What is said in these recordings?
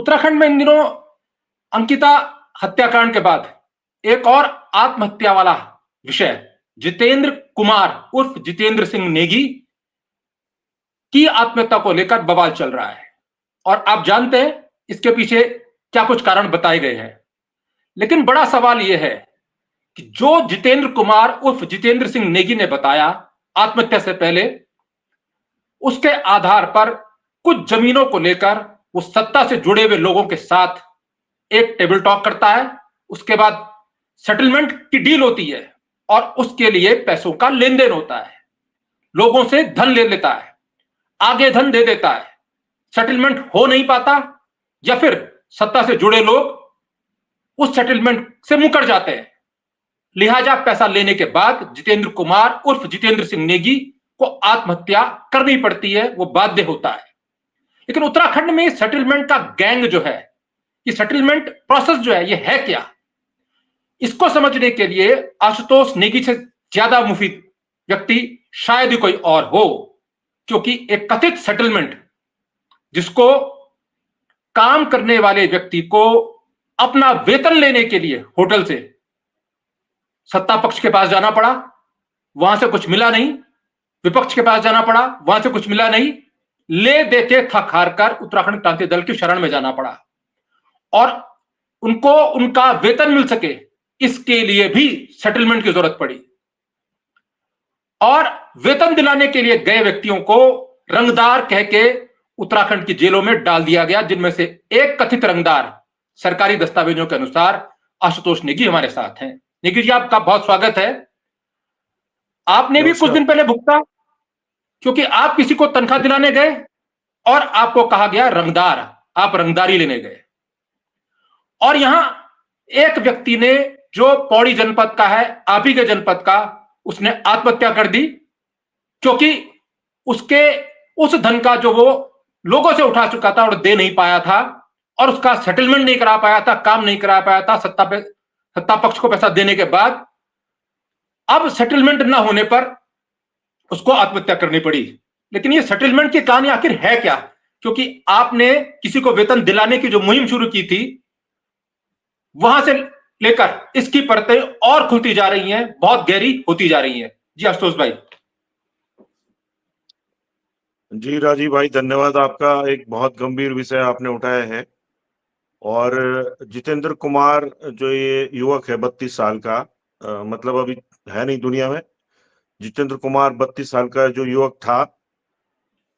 उत्तराखंड में इन दिनों अंकिता हत्याकांड के बाद एक और आत्महत्या वाला विषय जितेंद्र कुमार उर्फ जितेंद्र सिंह नेगी की आत्महत्या को लेकर बवाल चल रहा है। और आप जानते हैं इसके पीछे क्या कुछ कारण बताए गए हैं। लेकिन बड़ा सवाल यह है कि जो जितेंद्र कुमार उर्फ जितेंद्र सिंह नेगी ने बताया आत्महत्या से पहले, उसके आधार पर कुछ जमीनों को लेकर वो सत्ता से जुड़े हुए लोगों के साथ एक टेबल टॉक करता है। उसके बाद सेटलमेंट की डील होती है और उसके लिए पैसों का लेन देन होता है। लोगों से धन ले लेता है, आगे धन दे देता है, सेटलमेंट हो नहीं पाता या फिर सत्ता से जुड़े लोग उस सेटलमेंट से मुकर जाते हैं। लिहाजा पैसा लेने के बाद जितेंद्र कुमार उर्फ जितेंद्र सिंह नेगी को आत्महत्या करनी पड़ती है, वो बाध्य होता है। लेकिन उत्तराखंड में सेटलमेंट का गैंग जो है, ये सेटलमेंट प्रोसेस जो है, ये है क्या? इसको समझने के लिए आशुतोष नेगी से ज्यादा मुफीद व्यक्ति शायद ही कोई और हो, क्योंकि एक कथित सेटलमेंट जिसको काम करने वाले व्यक्ति को अपना वेतन लेने के लिए होटल से सत्ता पक्ष के पास जाना पड़ा, वहां से कुछ मिला नहीं, विपक्ष के पास जाना पड़ा, वहां से कुछ मिला नहीं, ले देते थक हार कर उत्तराखंड क्रांति दल की शरण में जाना पड़ा और उनको उनका वेतन मिल सके इसके लिए भी सेटलमेंट की जरूरत पड़ी। और वेतन दिलाने के लिए गए व्यक्तियों को रंगदार कह के उत्तराखंड की जेलों में डाल दिया गया, जिनमें से एक कथित रंगदार सरकारी दस्तावेजों के अनुसार आशुतोष नेगी हमारे साथ हैं। नेगी जी, आपका बहुत स्वागत है। आपने भी कुछ दिन पहले भुगता, क्योंकि आप किसी को तनख्वाह दिलाने गए और आपको कहा गया रंगदार, आप रंगदारी लेने गए। और यहां एक व्यक्ति ने जो पौड़ी जनपद का है, आप ही के जनपद का, उसने आत्महत्या कर दी क्योंकि उसके उस धन का जो वो लोगों से उठा चुका था और दे नहीं पाया था और उसका सेटलमेंट नहीं करा पाया था, काम नहीं करा पाया था सत्ता पक्ष को पैसा देने के बाद। अब सेटलमेंट ना होने पर उसको आत्महत्या करनी पड़ी। लेकिन ये सेटलमेंट की कहानी आखिर है क्या? क्योंकि आपने किसी को वेतन दिलाने की जो मुहिम शुरू की थी, वहां से लेकर इसकी परतें और खुलती जा रही हैं, बहुत गहरी होती जा रही हैं। जी आशुतोष भाई। जी राजीव भाई, धन्यवाद। आपका एक बहुत गंभीर विषय आपने उठाया है। और जितेंद्र कुमार जो ये युवक है 32 साल का, मतलब अभी है नहीं दुनिया में। जितेंद्र कुमार 32 साल का जो युवक था,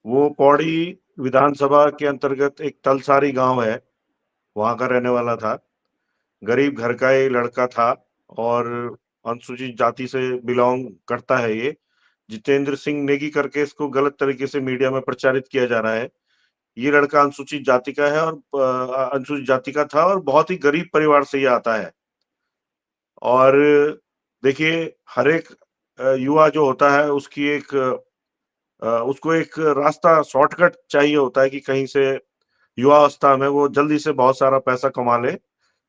वो पौड़ी विधानसभा के अंतर्गत एक तलसारी गांव है, वहां का रहने वाला था। गरीब घर का ये लड़का था और अनुसूचित जाति से बिलोंग करता है। ये जितेंद्र सिंह नेगी करके इसको गलत तरीके से मीडिया में प्रचारित किया जा रहा है। ये लड़का अनुसूचित जाति का है और अनुसूचित जाति का था और बहुत ही गरीब परिवार से ये आता है। और देखिए, हर एक युवा जो होता है उसकी उसको एक रास्ता शॉर्टकट चाहिए होता है कि कहीं से युवावस्था में वो जल्दी से बहुत सारा पैसा कमा ले,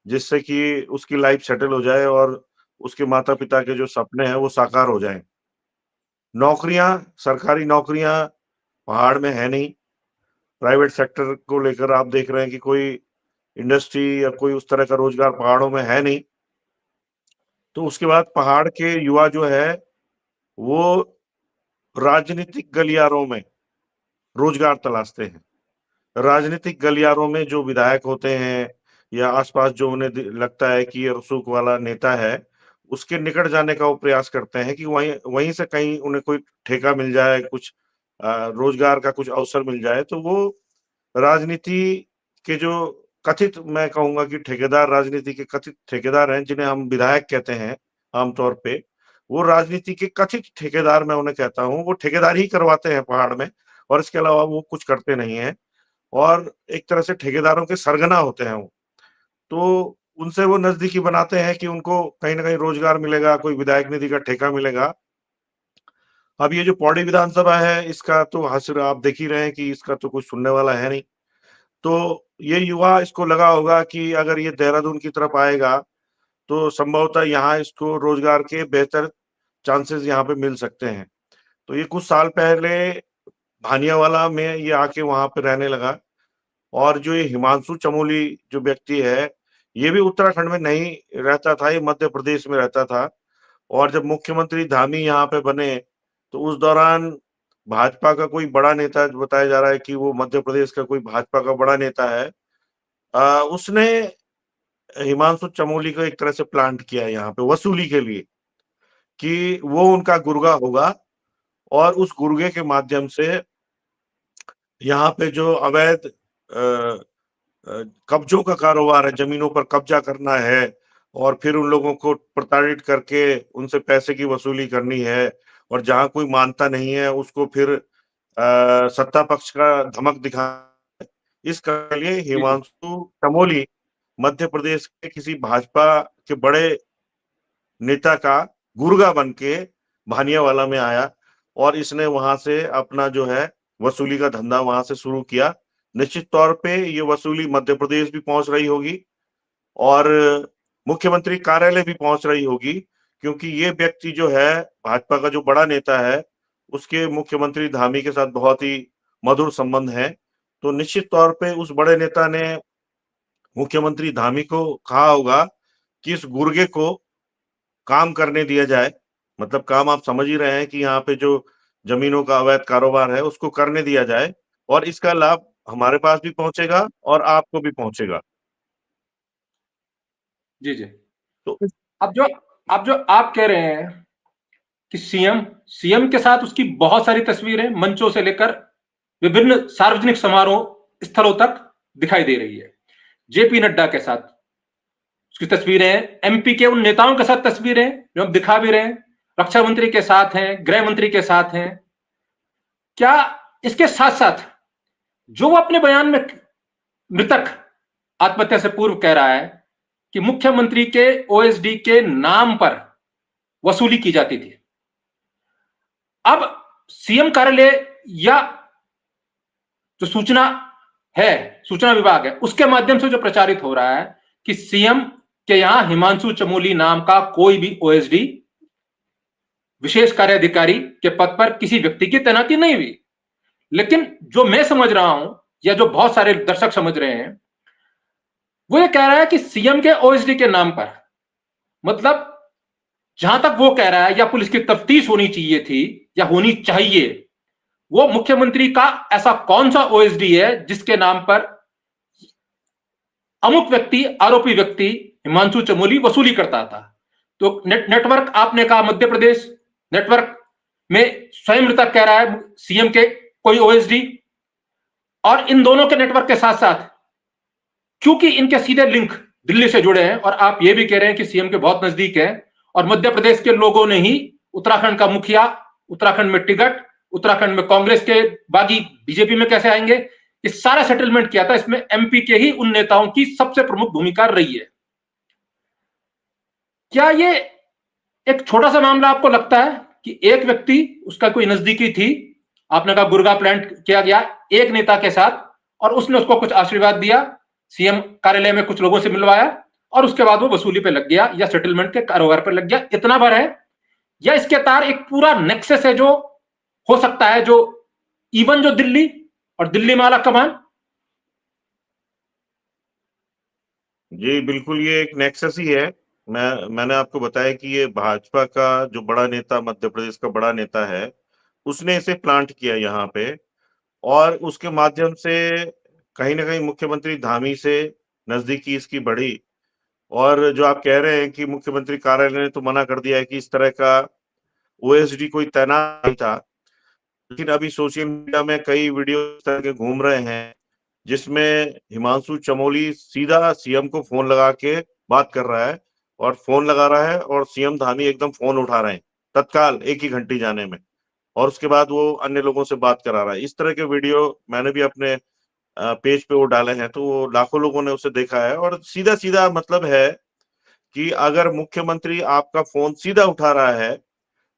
जिससे कि उसकी लाइफ सेटल हो जाए और उसके माता पिता के जो सपने हैं वो साकार हो जाएं। नौकरियां, सरकारी नौकरियां पहाड़ में है नहीं। प्राइवेट सेक्टर को लेकर आप देख रहे हैं कि कोई इंडस्ट्री या कोई उस तरह का रोजगार पहाड़ों में है नहीं। तो उसके बाद पहाड़ के युवा जो है वो राजनीतिक गलियारों में रोजगार तलाशते हैं। राजनीतिक गलियारों में जो विधायक होते हैं या आसपास जो उन्हें लगता है कि ये रसूख वाला नेता है, उसके निकट जाने का वो प्रयास करते हैं कि वहीं वहीं से कहीं उन्हें कोई ठेका मिल जाए, कुछ रोजगार का कुछ अवसर मिल जाए। तो वो राजनीति के जो कथित, मैं कहूंगा कि ठेकेदार, राजनीति के कथित ठेकेदार हैं, जिन्हें हम विधायक कहते हैं आमतौर पे, वो राजनीति के कथित ठेकेदार मैं उन्हें कहता हूँ। वो ठेकेदारी ही करवाते हैं पहाड़ में और इसके अलावा वो कुछ करते नहीं है और एक तरह से ठेकेदारों के सरगना होते हैं वो। तो उनसे वो नजदीकी बनाते हैं कि उनको कहीं ना कहीं रोजगार मिलेगा, कोई विधायक निधि का ठेका मिलेगा। अब ये जो पौड़ी विधानसभा है, इसका तो हासिल आप देख ही रहे हैं कि इसका तो कुछ सुनने वाला है नहीं। तो ये युवा, इसको लगा होगा कि अगर ये देहरादून की तरफ आएगा तो संभवतः यहाँ इसको रोजगार के बेहतर चांसेस यहाँ पे मिल सकते हैं। तो ये कुछ साल पहले भानियावाला में ये आके वहां पे रहने लगा और जो ये हिमांशु चमोली जो व्यक्ति है, ये भी उत्तराखंड में नहीं रहता था, ये मध्य प्रदेश में रहता था। और जब मुख्यमंत्री धामी यहाँ पे बने, तो उस दौरान भाजपा का कोई बड़ा नेता, बताया जा रहा है कि वो मध्य प्रदेश का कोई भाजपा का बड़ा नेता है, उसने हिमांशु चमोली को एक तरह से प्लांट किया यहाँ पे वसूली के लिए, कि वो उनका गुर्गा होगा और उस गुर्गे के माध्यम से यहाँ पे जो अवैध कब्जों का कारोबार है, जमीनों पर कब्जा करना है और फिर उन लोगों को प्रताड़ित करके उनसे पैसे की वसूली करनी है, और जहां कोई मानता नहीं है उसको फिर सत्ता पक्ष का धमक दिखा, इसके लिए जी जी हिमांशु चमोली मध्य प्रदेश के किसी भाजपा के बड़े नेता का गुर्गा बन के भानियावाला में आया और इसने वहां से अपना जो है वसूली का धंधा वहां से शुरू किया। निश्चित तौर पे ये वसूली मध्य प्रदेश भी पहुंच रही होगी और मुख्यमंत्री कार्यालय भी पहुंच रही होगी, क्योंकि ये व्यक्ति जो है भाजपा का जो बड़ा नेता है, उसके मुख्यमंत्री धामी के साथ बहुत ही मधुर संबंध है। तो निश्चित तौर पे उस बड़े नेता ने मुख्यमंत्री धामी को कहा होगा कि इस गुर्गे को काम करने दिया जाए। मतलब काम आप समझ ही रहे हैं कि यहाँ पे जो जमीनों का अवैध कारोबार है उसको करने दिया जाए, और इसका लाभ हमारे पास भी पहुंचेगा और आपको भी पहुंचेगा। जी जी। तो अब जो अब जो आप कह रहे हैं कि सीएम सीएम के साथ उसकी बहुत सारी तस्वीरें मंचों से लेकर विभिन्न सार्वजनिक समारोह स्थलों तक दिखाई दे रही है। जेपी नड्डा के साथ उसकी तस्वीरें हैं, एमपी के उन नेताओं के साथ तस्वीरें जो हम दिखा भी रहे हैं, रक्षा मंत्री के साथ हैं, गृह मंत्री के साथ हैं। क्या इसके साथ साथ जो वो अपने बयान में मृतक आत्महत्या से पूर्व कह रहा है कि मुख्यमंत्री के ओएसडी के नाम पर वसूली की जाती थी, अब सीएम कार्यालय या जो सूचना विभाग है उसके माध्यम से जो प्रचारित हो रहा है कि सीएम के यहां हिमांशु चमोली नाम का कोई भी ओएसडी विशेष कार्य अधिकारी के पद पर किसी व्यक्ति की तैनाती नहीं हुई। लेकिन जो मैं समझ रहा हूं या जो बहुत सारे दर्शक समझ रहे हैं, वो ये कह रहा है कि सीएम के ओएसडी के नाम पर, मतलब जहां तक वो कह रहा है या पुलिस की तफ्तीश होनी चाहिए थी या होनी चाहिए, वो मुख्यमंत्री का ऐसा कौन सा ओएसडी है जिसके नाम पर अमुक व्यक्ति, आरोपी व्यक्ति हिमांशु चमोली वसूली करता था। तो नेटवर्क आपने कहा मध्य प्रदेश नेटवर्क में स्वयं मृतक कह रहा है सीएम के कोई ओएसडी, और इन दोनों के नेटवर्क के साथ साथ क्योंकि इनके सीधे लिंक दिल्ली से जुड़े हैं और आप ये भी कह रहे हैं कि सीएम के बहुत नजदीक है, और मध्य प्रदेश के लोगों ने ही उत्तराखंड का मुखिया, उत्तराखंड में टिकट, उत्तराखंड में कांग्रेस के बागी बीजेपी में कैसे आएंगे, ये सारा सेटलमेंट किया था। इसमें एमपी के ही उन नेताओं की सबसे प्रमुख भूमिका रही है। क्या ये एक छोटा सा मामला आपको लगता है कि एक व्यक्ति, उसका कोई नजदीकी थी, आपने कहा गुर्गा प्लांट किया गया एक नेता के साथ और उसने उसको कुछ आशीर्वाद दिया, सीएम कार्यालय में कुछ लोगों से मिलवाया और उसके बाद वो वसूली पे लग गया या सेटलमेंट के कारोबार पर लग गया, इतना भर है? या इसके तार एक पूरा नेक्सस है जो हो सकता है, जो इवन जो दिल्ली और दिल्ली में आला कमान? जी बिल्कुल, ये एक नेक्सस ही है। मैंने आपको बताया कि ये भाजपा का जो बड़ा नेता, मध्य प्रदेश का बड़ा नेता है, उसने इसे प्लांट किया यहाँ पे, और उसके माध्यम से कहीं ना कहीं मुख्यमंत्री धामी से नजदीकी इसकी बढ़ी। और जो आप कह रहे हैं कि मुख्यमंत्री कार्यालय ने तो मना कर दिया है कि इस तरह का ओएसडी कोई तैनात नहीं था, लेकिन अभी सोशल मीडिया में कई वीडियो इस तरह के घूम रहे हैं जिसमें हिमांशु चमोली सीधा सीएम को फोन लगा के बात कर रहा है, और फोन लगा रहा है और सीएम धामी एकदम फोन उठा रहे हैं तत्काल, एक ही घंटी जाने में, और उसके बाद वो अन्य लोगों से बात करा रहा है। इस तरह के वीडियो मैंने भी अपने पेज पे वो डाले हैं, तो वो लाखों लोगों ने उसे देखा है। और सीधा सीधा मतलब है कि अगर मुख्यमंत्री आपका फोन सीधा उठा रहा है,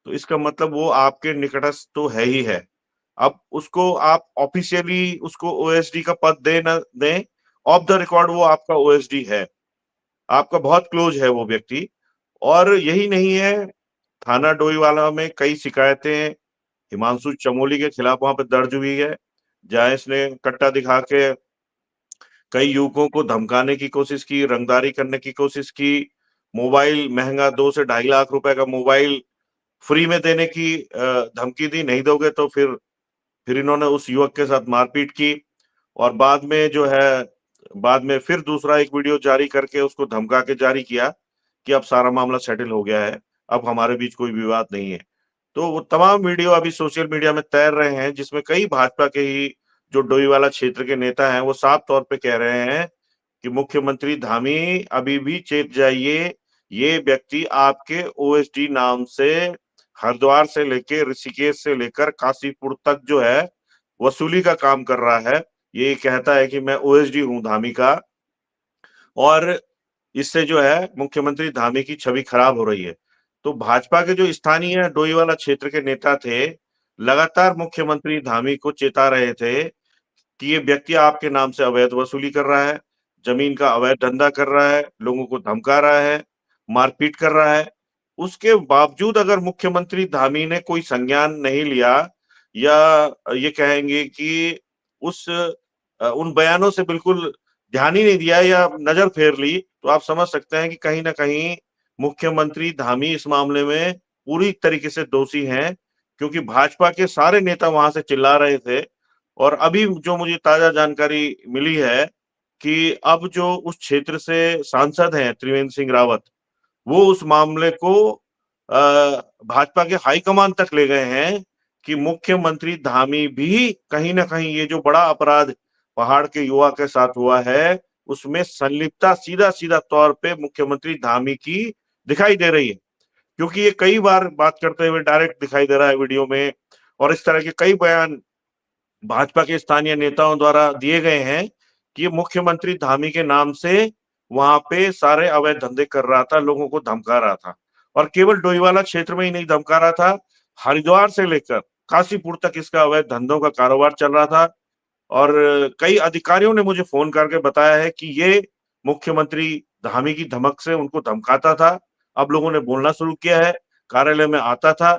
तो इसका मतलब वो आपके निकटस्थ तो है ही है। अब उसको आप ऑफिशियली उसको ओएसडी का पद दे न दें, ऑफ द रिकॉर्ड वो आपका ओएसडी है, आपका बहुत क्लोज है वो व्यक्ति। और यही नहीं है, थाना डोईवाला में कई शिकायतें हिमांशु चमोली के खिलाफ वहां पे दर्ज हुई है, जहां इसने कट्टा दिखा के कई युवकों को धमकाने की कोशिश की, रंगदारी करने की कोशिश की, मोबाइल महंगा 2 से 2.5 लाख रुपए का मोबाइल फ्री में देने की धमकी दी, नहीं दोगे तो फिर इन्होंने उस युवक के साथ मारपीट की और बाद में फिर दूसरा एक वीडियो जारी करके उसको धमका के जारी किया कि अब सारा मामला सेटल हो गया है, अब हमारे बीच कोई विवाद नहीं है। तो वो तमाम वीडियो अभी सोशल मीडिया में तैर रहे हैं, जिसमें कई भाजपा के ही जो डोईवाला क्षेत्र के नेता हैं, वो साफ तौर पे कह रहे हैं कि मुख्यमंत्री धामी अभी भी चेत जाइए, ये व्यक्ति आपके ओएसडी नाम से हरिद्वार से लेके ऋषिकेश से लेकर काशीपुर तक जो है वसूली का काम कर रहा है। ये कहता है कि मैं ओएसडी हूं धामी का, और इससे जो है मुख्यमंत्री धामी की छवि खराब हो रही है। तो भाजपा के जो स्थानीय डोईवाला क्षेत्र के नेता थे, लगातार मुख्यमंत्री धामी को चेता रहे थे कि ये व्यक्ति आपके नाम से अवैध वसूली कर रहा है, जमीन का अवैध धंधा कर रहा है, लोगों को धमका रहा है, मारपीट कर रहा है। उसके बावजूद अगर मुख्यमंत्री धामी ने कोई संज्ञान नहीं लिया, या ये कहेंगे कि उन बयानों से बिल्कुल ध्यान ही नहीं दिया या नजर फेर ली, तो आप समझ सकते हैं कि कहीं ना कहीं मुख्यमंत्री धामी इस मामले में पूरी तरीके से दोषी हैं, क्योंकि भाजपा के सारे नेता वहां से चिल्ला रहे थे। और अभी जो मुझे ताजा जानकारी मिली है कि अब जो उस क्षेत्र से सांसद हैं त्रिवेंद्र सिंह रावत, वो उस मामले को भाजपा के हाईकमान तक ले गए हैं कि मुख्यमंत्री धामी भी कहीं ना कहीं ये जो बड़ा अपराध पहाड़ के युवा के साथ हुआ है, उसमें संलिप्तता सीधा सीधा तौर पे मुख्यमंत्री धामी की दिखाई दे रही है, क्योंकि ये कई बार बात करते हुए डायरेक्ट दिखाई दे रहा है वीडियो में, और इस तरह के कई बयान भाजपा के स्थानीय नेताओं द्वारा दिए गए हैं कि ये मुख्यमंत्री धामी के नाम से वहां पे सारे अवैध धंधे कर रहा था, लोगों को धमका रहा था, और केवल डोईवाला क्षेत्र में ही नहीं धमका रहा था, हरिद्वार से लेकर काशीपुर तक इसका अवैध धंधों का कारोबार चल रहा था। और कई अधिकारियों ने मुझे फोन करके बताया है कि ये मुख्यमंत्री धामी की धमक से उनको धमकाता था। अब लोगों ने बोलना शुरू किया है, कार्यालय में आता था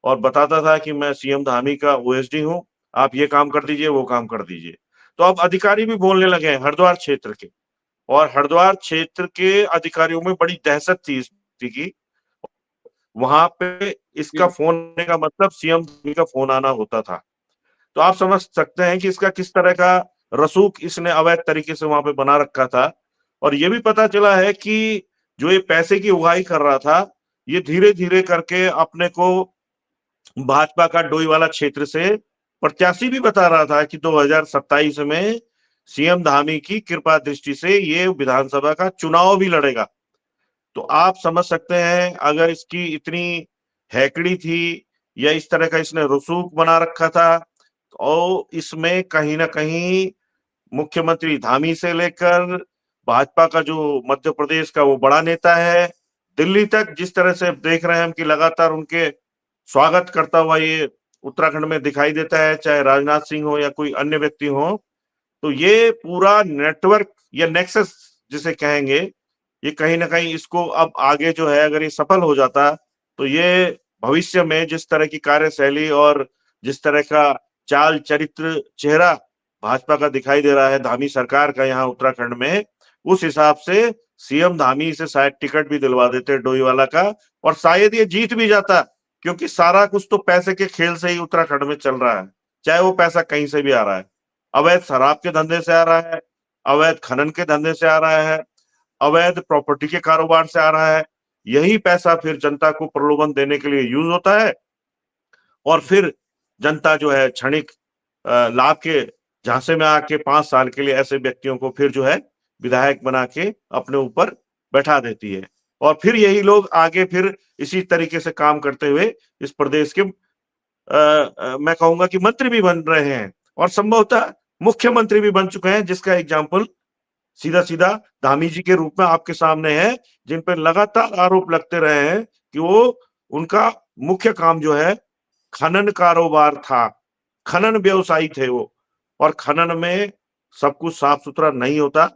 और बताता था कि मैं सीएम धामी का ओएसडी हूं, आप ये काम कर दीजिए, वो काम कर दीजिए। तो अब अधिकारी भी बोलने लगे हैं हरिद्वार क्षेत्र के, और हरिद्वार क्षेत्र के अधिकारियों में बड़ी दहशत थी इस स्थिति की। वहां पे इसका फोन आने का मतलब सीएम का फोन आना होता था। तो आप समझ सकते हैं कि इसका किस तरह का रसूख इसने अवैध तरीके से वहां पे बना रखा था। और ये भी पता चला है कि जो ये पैसे की उगाही कर रहा था, ये धीरे धीरे करके अपने को भाजपा का डोईवाला क्षेत्र से प्रत्याशी भी बता रहा था कि 2027 में सीएम धामी की कृपा दृष्टि से ये विधानसभा का चुनाव भी लड़ेगा। तो आप समझ सकते हैं, अगर इसकी इतनी हैकड़ी थी या इस तरह का इसने रसूख बना रखा था, और इसमें कहीं ना कहीं मुख्यमंत्री धामी से लेकर भाजपा का जो मध्य प्रदेश का वो बड़ा नेता है, दिल्ली तक जिस तरह से देख रहे हैं हम कि लगातार उनके स्वागत करता हुआ ये उत्तराखंड में दिखाई देता है, चाहे राजनाथ सिंह हो या कोई अन्य व्यक्ति हो। तो ये पूरा नेटवर्क या नेक्सस जिसे कहेंगे, ये कहीं ना कहीं इसको अब आगे जो है अगर ये सफल हो जाता, तो ये भविष्य में जिस तरह की कार्यशैली और जिस तरह का चाल चरित्र चेहरा भाजपा का दिखाई दे रहा है धामी सरकार का यहाँ उत्तराखंड में, उस हिसाब से सीएम धामी से शायद टिकट भी दिलवा देते डोईवाला का, और शायद ये जीत भी जाता, क्योंकि सारा कुछ तो पैसे के खेल से ही उत्तराखंड में चल रहा है, चाहे वो पैसा कहीं से भी आ रहा है। अवैध शराब के धंधे से आ रहा है, अवैध खनन के धंधे से आ रहा है, अवैध प्रॉपर्टी के कारोबार से आ रहा है। यही पैसा फिर जनता को प्रलोभन देने के लिए यूज होता है, और फिर जनता जो है क्षणिक लाभ के झांसे में आके 5 साल के लिए ऐसे व्यक्तियों को फिर जो है विधायक बना के अपने ऊपर बैठा देती है, और फिर यही लोग आगे फिर इसी तरीके से काम करते हुए इस प्रदेश के मैं कहूंगा कि मंत्री भी बन रहे हैं, और संभवतः मुख्यमंत्री भी बन चुके हैं, जिसका एग्जाम्पल सीधा सीधा धामी जी के रूप में आपके सामने है, जिन पर लगातार आरोप लगते रहे हैं कि वो उनका मुख्य काम जो है खनन कारोबार था, खनन व्यवसायी थे वो, और खनन में सब कुछ साफ सुथरा नहीं होता।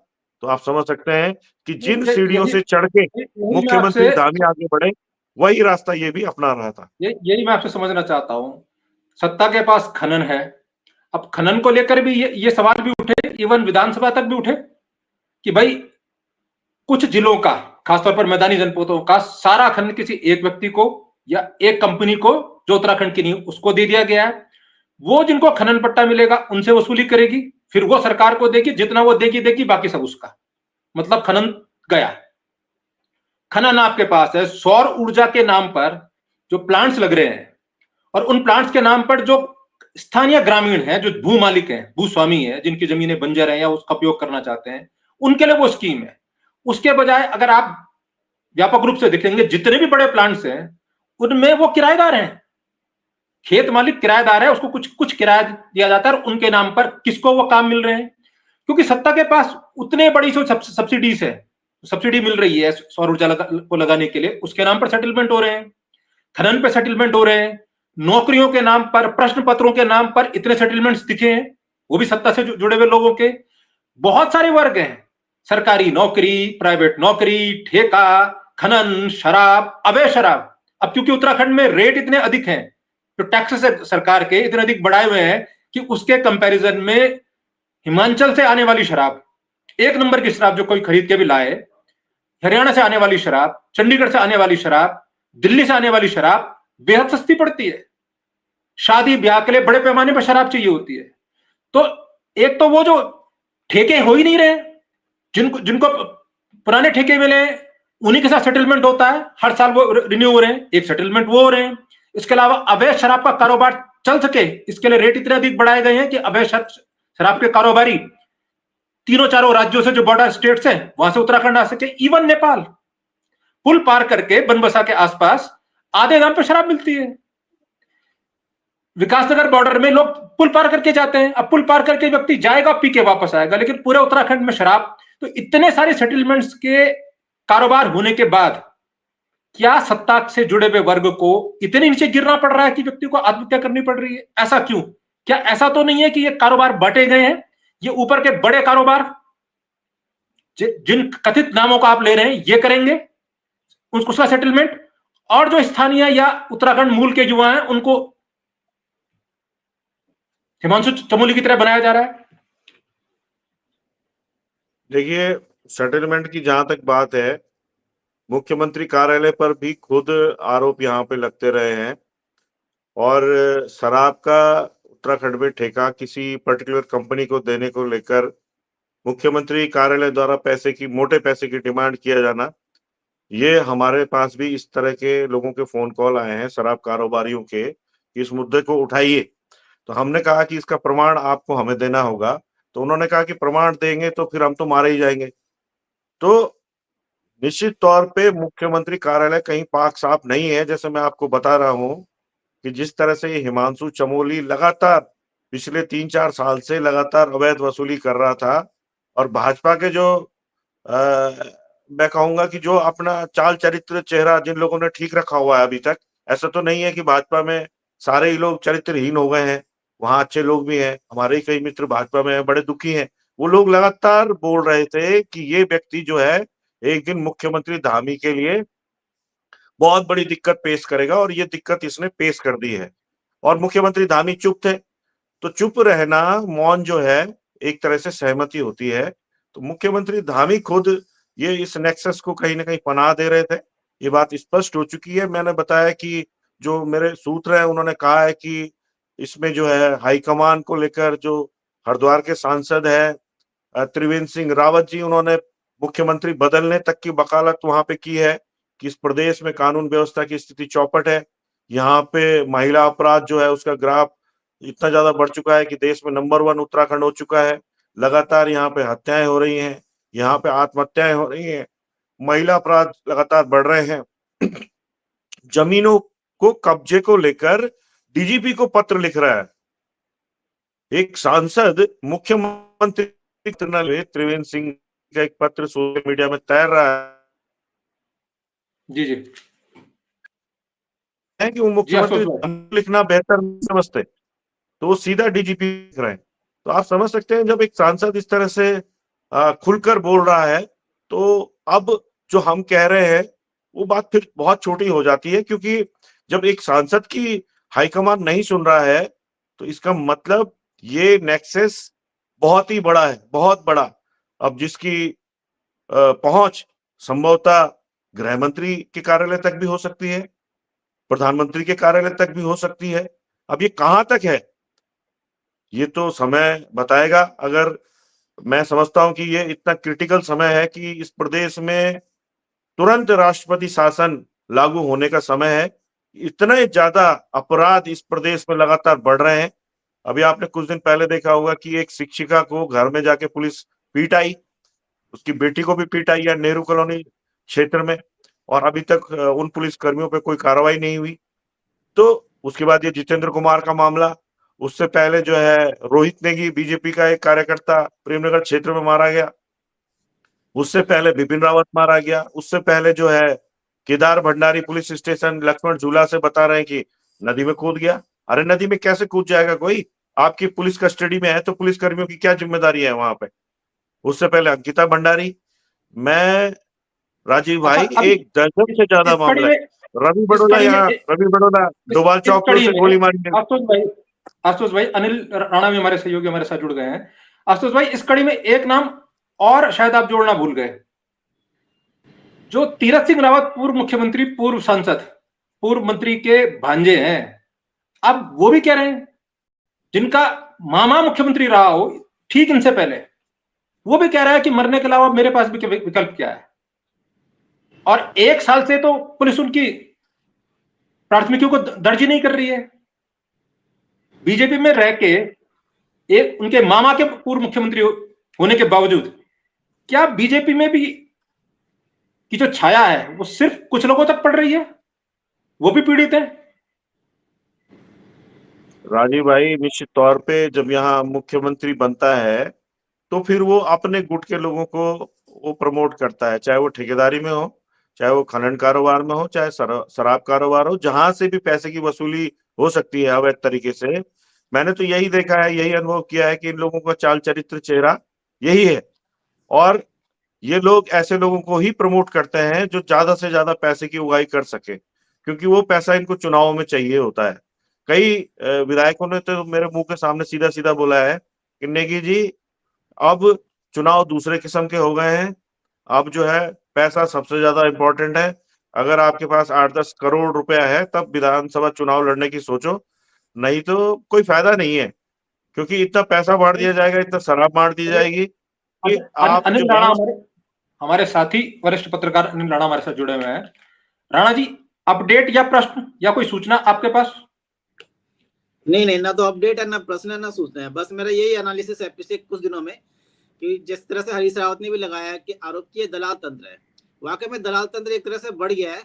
तो आप समझ सकते हैं कि जिन सीढ़ियों से चढ़ के यही मैं मुख्यमंत्री आपसे धामी आगे बढ़े, वही रास्ता ये भी अपना रहा था। यही मैं आपसे समझना चाहता हूँ। सत्ता के पास खनन है, अब खनन को लेकर भी ये सवाल भी उठे, इवन विधानसभा तक भी उठे कि भाई कुछ जिलों का, खासतौर पर मैदानी जनपदों का सारा खनन किसी एक व्यक्ति को या एक कंपनी को, जो उत्तराखंड की नहीं, उसको दे दिया गया है। वो जिनको खनन पट्टा मिलेगा उनसे वसूली करेगी, फिर वो सरकार को देगी, जितना वो देगी, बाकी सब उसका। मतलब खनन गया। खनन आपके पास है सौर ऊर्जा के नाम पर जो प्लांट्स लग रहे हैं, और उन प्लांट्स के नाम पर जो स्थानीय ग्रामीण हैं, जो भू मालिक हैं, भूस्वामी हैं, जिनकी जमीनें बंजर हैं या उसका उपयोग करना चाहते हैं, उनके लिए वो स्कीम है। उसके बजाय अगर आप व्यापक रूप से देखेंगे, जितने भी बड़े प्लांट्स हैं उनमें वो किराएदार हैं, खेत मालिक किराएदार है, उसको कुछ कुछ किराया दिया जाता है, और उनके नाम पर किसको वो काम मिल रहे हैं, क्योंकि सत्ता के पास उतने बड़ी जो सब्सिडीज है, सब्सिडी मिल रही है सौर ऊर्जा को लगाने के लिए, उसके नाम पर सेटलमेंट हो रहे हैं, खनन पे सेटलमेंट हो रहे हैं, नौकरियों के नाम पर, प्रश्न पत्रों के नाम पर इतने सेटलमेंट्स दिखे हैं, वो भी सत्ता से जुड़े हुए लोगों के। बहुत सारे वर्ग हैं, सरकारी नौकरी, प्राइवेट नौकरी, ठेका, खनन, शराब, अवैध शराब। अब क्योंकि उत्तराखंड में रेट इतने अधिक हैं, तो टैक्सेस सरकार के इतने अधिक बढ़ाए हुए हैं कि उसके कंपैरिजन में हिमाचल से आने वाली शराब, एक नंबर की शराब जो कोई खरीद के भी लाए, हरियाणा से आने वाली शराब, चंडीगढ़ से आने वाली शराब, दिल्ली से आने वाली शराब बेहद सस्ती पड़ती है। शादी ब्याह के लिए बड़े पैमाने पर शराब चाहिए होती है। तो एक तो वो जो ठेके हो ही नहीं रहे, जिनको जिनको पुराने ठेके मिले उन्हीं के साथ सेटलमेंट होता है, हर साल वो रिन्यू हो रहे हैं, एक सेटलमेंट वो हो रहे हैं। इसके अलावा अवैध शराब का कारोबार चल सके, इसके लिए रेट इतने अधिक बढ़ाए गए हैं कि अवैध शराब के कारोबारी तीनों चारों राज्यों से, जो बॉर्डर स्टेट्स हैं, वहां से उत्तराखंड आ सके। इवन नेपाल पुल पार करके बनबसा के आसपास आधे दाम पे शराब मिलती है। विकासनगर बॉर्डर में लोग पुल पार करके जाते हैं, अब पुल पार करके व्यक्ति जाएगा, पी के वापस आएगा, लेकिन पूरे उत्तराखंड में शराब। तो इतने सारे सेटलमेंट्स के कारोबार होने के बाद क्या सत्ता से जुड़े हुए वर्ग को इतने नीचे गिरना पड़ रहा है कि व्यक्ति को आत्महत्या करनी पड़ रही है? ऐसा क्यों? क्या ऐसा तो नहीं है कि ये कारोबार बांटे गए हैं, ये ऊपर के बड़े कारोबार जिन कथित नामों का आप ले रहे हैं ये करेंगे उसका सेटलमेंट, और जो स्थानीय या उत्तराखंड मूल के युवा हैं उनको हिमांशु चमोली की तरह बनाया जा रहा है? देखिए, सेटलमेंट की जहां तक बात है, मुख्यमंत्री कार्यालय पर भी खुद आरोप यहाँ पे लगते रहे हैं, और शराब का उत्तराखंड में ठेका किसी पर्टिकुलर कंपनी को देने को लेकर मुख्यमंत्री कार्यालय द्वारा पैसे की, मोटे पैसे की डिमांड किया जाना, ये हमारे पास भी इस तरह के लोगों के फोन कॉल आए हैं, शराब कारोबारियों के, कि इस मुद्दे को उठाइए। तो हमने कहा कि इसका प्रमाण आपको हमें देना होगा। तो उन्होंने कहा कि प्रमाण देंगे तो फिर हम तो मारे ही जाएंगे। तो निश्चित तौर पे मुख्यमंत्री कार्यालय कहीं पाक साफ नहीं है। जैसे मैं आपको बता रहा हूं कि जिस तरह से हिमांशु चमोली लगातार पिछले 3-4 साल से लगातार अवैध वसूली कर रहा था, और भाजपा के जो मैं कहूंगा कि जो अपना चाल चरित्र चेहरा जिन लोगों ने ठीक रखा हुआ है अभी तक, ऐसा तो नहीं है कि भाजपा में सारे ही लोग चरित्रहीन हो गए हैं, वहां अच्छे लोग भी हैं। हमारे ही कई मित्र भाजपा में हैं, बड़े दुखी हैं। वो लोग लगातार बोल रहे थे कि ये व्यक्ति जो है एक दिन मुख्यमंत्री धामी के लिए बहुत बड़ी दिक्कत पेश करेगा, और ये दिक्कत इसने पेश कर दी है। और मुख्यमंत्री धामी चुप थे। तो चुप रहना, मौन जो है, एक तरह से सहमति होती है। तो मुख्यमंत्री धामी खुद ये इस नेक्सस को कहीं ना कहीं पनाह दे रहे थे। ये बात स्पष्ट हो चुकी है। मैंने बताया कि जो मेरे सूत्र हैं उन्होंने कहा है कि इसमें जो है हाईकमान को लेकर जो हरिद्वार के सांसद है त्रिवेंद्र सिंह रावत जी, उन्होंने मुख्यमंत्री बदलने तक की वकालत वहां पे की है कि इस प्रदेश में कानून व्यवस्था की स्थिति चौपट है। यहाँ पे महिला अपराध जो है उसका ग्राफ इतना ज्यादा बढ़ चुका है कि देश में नंबर 1 उत्तराखंड हो चुका है। लगातार यहाँ पे हत्याएं हो रही हैं, यहाँ पे आत्महत्याएं हो रही हैं, महिला अपराध लगातार बढ़ रहे हैं। जमीनों को कब्जे को लेकर डीजीपी को पत्र लिख रहा है एक सांसद। मुख्यमंत्री त्रिवेंद्र सिंह का एक पत्र सोशल मीडिया में तैर रहा जी जी है कि वो जी, मुख्यमंत्री लिखना बेहतर नहीं समझते, तो वो सीधा डीजीपी लिख रहे हैं। तो आप समझ सकते हैं जब एक सांसद इस तरह से खुलकर बोल रहा है, तो अब जो हम कह रहे हैं वो बात फिर बहुत छोटी हो जाती है, क्योंकि जब एक सांसद की हाईकमान नहीं सुन रहा है तो इसका मतलब ये नेक्सस बहुत ही बड़ा है, बहुत बड़ा। अब जिसकी पहुंच संभवतः गृह मंत्री के कार्यालय तक भी हो सकती है, प्रधानमंत्री के कार्यालय तक भी हो सकती है। अब ये कहां तक है, ये तो समय बताएगा। अगर मैं समझता हूं कि ये इतना क्रिटिकल समय है कि इस प्रदेश में तुरंत राष्ट्रपति शासन लागू होने का समय है। इतने ज्यादा अपराध इस प्रदेश में लगातार बढ़ रहे हैं। अभी आपने कुछ दिन पहले देखा होगा कि एक शिक्षिका को घर में जाके पुलिस पीट आई, उसकी बेटी को भी पीट आई है नेहरू कॉलोनी क्षेत्र में, और अभी तक उन पुलिस कर्मियों पे कोई कार्रवाई नहीं हुई। तो उसके बाद ये जितेंद्र कुमार का मामला, उससे पहले जो है रोहित नेगी बीजेपी का एक कार्यकर्ता प्रेमनगर क्षेत्र में मारा गया, उससे पहले बिपिन रावत मारा गया, उससे पहले जो है केदार भंडारी पुलिस स्टेशन लक्ष्मण झूला से बता रहे हैं कि नदी में कूद गया। अरे नदी में कैसे कूद जाएगा कोई, आपकी पुलिस कस्टडी में है तो पुलिस कर्मियों की क्या जिम्मेदारी है वहां पे। उससे पहले अंकिता भंडारी। मैं राजीव अच्छा, भाई अभी एक दर्जन से ज्यादा इस कड़ी मामला में है। रवि इस बड़ोला कड़ी में यहाँ, रवि बड़ोला डोभाल इस चौक पे कड़ी उसे में गोली मारी गई। आशुतोष भाई अनिल राणा भी हमारे सहयोगी हमारे साथ जुड़ गए हैं। आशुतोष भाई, इस कड़ी में एक नाम और शायद आप जोड़ना भूल गए, जो तीरथ सिंह रावत, पूर्व मुख्यमंत्री, पूर्व सांसद, पूर्व मंत्री के भांजे हैं। अब वो भी कह रहे हैं, जिनका मामा मुख्यमंत्री रहा हो ठीक इनसे पहले, वो भी कह रहा है कि मरने के अलावा मेरे पास भी विकल्प क्या है। और 1 साल से तो पुलिस उनकी प्राथमिकियों को दर्ज ही नहीं कर रही है। बीजेपी में रह के एक उनके मामा के पूर्व मुख्यमंत्री होने के बावजूद क्या बीजेपी में भी की जो छाया है वो सिर्फ कुछ लोगों तक पड़ रही है, वो भी पीड़ित है। राजीव भाई निश्चित तौर पे जब यहाँ मुख्यमंत्री बनता है तो फिर वो अपने गुट के लोगों को वो प्रमोट करता है, चाहे वो ठेकेदारी में हो, चाहे वो खनन कारोबार में हो, चाहे शराब कारोबार हो, जहां से भी पैसे की वसूली हो सकती है अवैध तरीके से। मैंने तो यही देखा है, यही अनुभव किया है कि इन लोगों का चाल चरित्र चेहरा यही है। और ये लोग ऐसे लोगों को ही प्रमोट करते हैं जो ज्यादा से ज्यादा पैसे की उगाही कर सके, क्योंकि वो पैसा इनको चुनाव में चाहिए होता है। कई विधायकों ने तो मेरे मुंह के सामने सीधा सीधा बोला है कि नेगी जी अब चुनाव दूसरे किस्म के हो गए हैं, अब जो है पैसा सबसे ज्यादा इंपॉर्टेंट है। अगर आपके पास 8-10 करोड़ रुपया है तब विधानसभा चुनाव लड़ने की सोचो, नहीं तो कोई फायदा नहीं है, क्योंकि इतना पैसा बांट दिया जाएगा, इतना शराब बांट दी जाएगी कि आप जो अनिल राणा है। हमारे साथी वरिष्ठ पत्रकार अनिल राणा हमारे साथ जुड़े हुए हैं। राणा जी, अपडेट या प्रश्न या कोई सूचना आपके पास? नहीं नहीं, ना तो अपडेट है, ना प्रश्न है, ना सूचना है। बस मेरा यही एनालिसिस है पिछले कुछ दिनों में कि जिस तरह से हरीश रावत ने भी लगाया है कि आरोप किए दलाल तंत्र है। वाकई में दलाल तंत्र एक तरह से बढ़ गया है।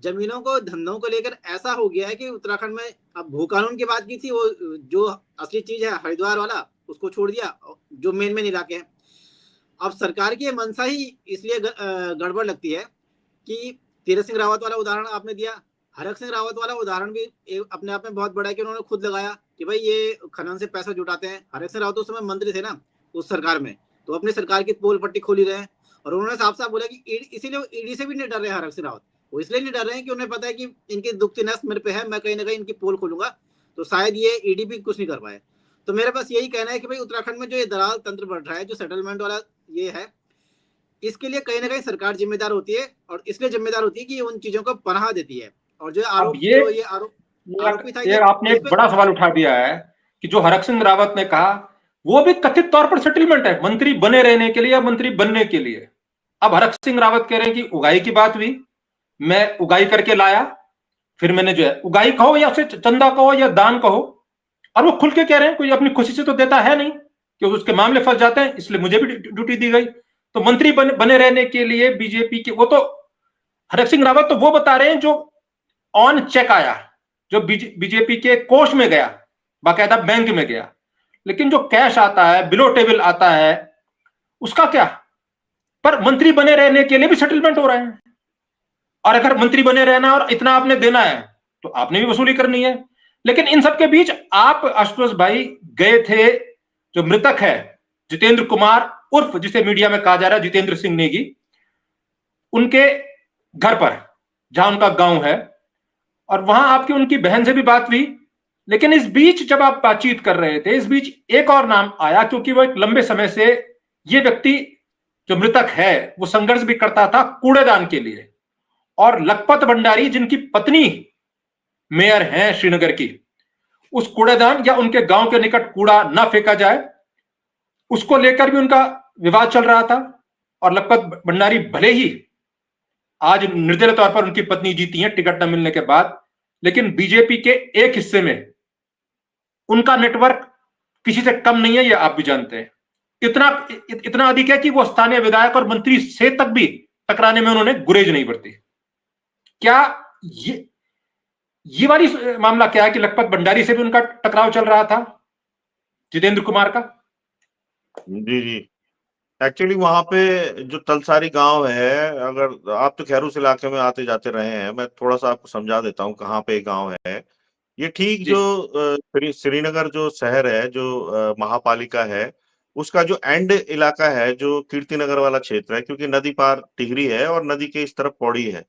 जमीनों को, धंधों को लेकर ऐसा हो गया है कि उत्तराखंड में अब भू कानून की बात की थी, वो जो असली चीज है हरिद्वार वाला उसको छोड़ दिया, जो मेन इलाके हैं। अब सरकार की मंशा ही इसलिए गड़बड़ लगती है कि तीरथ सिंह रावत वाला उदाहरण आपने दिया, हरक सिंह रावत वाला उदाहरण भी अपने आप में बहुत बड़ा है कि उन्होंने खुद लगाया कि भाई ये खनन से पैसा जुटाते हैं। हरक सिंह रावत उस समय मंत्री थे ना उस सरकार में, तो अपनी सरकार की पोल पट्टी खोली रहे हैं। और उन्होंने साफ साफ बोला कि इसीलिए ईडी से भी नहीं डर रहे हरक सिंह रावत। वो इसलिए नहीं डर रहे हैं कि उन्हें पता है कि इनकी दुखती नस मेरे पे है, मैं कहीं ना कहीं इनकी पोल खोलूंगा तो शायद ये ईडी भी कुछ नहीं कर पाए। तो मेरा बस यही कहना है कि भाई उत्तराखंड में जो ये दलाल तंत्र बढ़ रहा है, जो सेटलमेंट वाला ये है, इसके लिए कहीं ना कहीं सरकार जिम्मेदार होती है। और इसलिए जिम्मेदार होती है कि उन चीजों को पनाह देती है। और जो अब आरोपी था, ये आपने एक बड़ा सवाल उठा दिया है कि जो हरक सिंह रावत ने कहा वो भी कथित तौर पर सेटलमेंट है, मंत्री बने रहने के लिए या मंत्री बनने के लिए। अब हरक सिंह रावत कह रहे हैं कि उगाई की बात हुई, मैं उगाई करके लाया, फिर मैंने जो है उगाई कहो या उसे चंदा कहो या दान कहो, और वो खुल के कह रहे हैं कोई अपनी खुशी से तो देता है नहीं, क्योंकि उसके मामले फंस जाते हैं, इसलिए मुझे भी ड्यूटी दी गई। तो मंत्री बने रहने के लिए बीजेपी के, वो तो हरक सिंह रावत तो वो बता रहे हैं जो ऑन चेक आया, जो बीजेपी के कोष में गया, बाकायदा बैंक में गया। लेकिन जो कैश आता है, बिलो टेबल आता है, उसका क्या? पर मंत्री बने रहने के लिए भी सेटलमेंट हो रहे हैं। और अगर मंत्री बने रहना और इतना आपने देना है तो आपने भी वसूली करनी है। लेकिन इन सबके बीच आप आशुतोष भाई गए थे, जो मृतक है जितेंद्र कुमार उर्फ जिसे मीडिया में कहा जा रहा है जितेंद्र सिंह नेगी, उनके घर पर, जहां उनका गांव है, और वहां आपकी उनकी बहन से भी बात हुई। लेकिन इस बीच जब आप बातचीत कर रहे थे, इस बीच एक और नाम आया, क्योंकि वो एक लंबे समय से ये व्यक्ति जो मृतक है वो संघर्ष भी करता था कूड़ेदान के लिए, और लखपत भंडारी जिनकी पत्नी मेयर हैं श्रीनगर की, उस कूड़ेदान या उनके गांव के निकट कूड़ा ना फेंका जाए उसको लेकर भी उनका विवाद चल रहा था। और लखपत भंडारी भले ही आज निर्दलीय तौर पर उनकी पत्नी जीती है टिकट न मिलने के बाद, लेकिन बीजेपी के एक हिस्से में उनका नेटवर्क किसी से कम नहीं है, ये आप भी जानते हैं। इतना अधिक है कि वो स्थानीय विधायक और मंत्री से तक भी टकराने में उन्होंने गुरेज नहीं बरती। क्या ये वाली मामला क्या है कि लखपत भंडारी से भी उनका टकराव चल रहा था, जितेंद्र कुमार का? जी जी, एक्चुअली वहां पे जो तलसारी गांव है, अगर आप तो खैर उस इलाके में आते जाते रहे हैं, मैं थोड़ा सा आपको समझा देता हूँ कहाँ पे गांव है ये। ठीक जी जो श्रीनगर जो शहर है, जो महापालिका है, उसका जो एंड इलाका है, जो कीर्तिनगर वाला क्षेत्र है, क्योंकि नदी पार टिहरी है और नदी के इस तरफ पौड़ी है।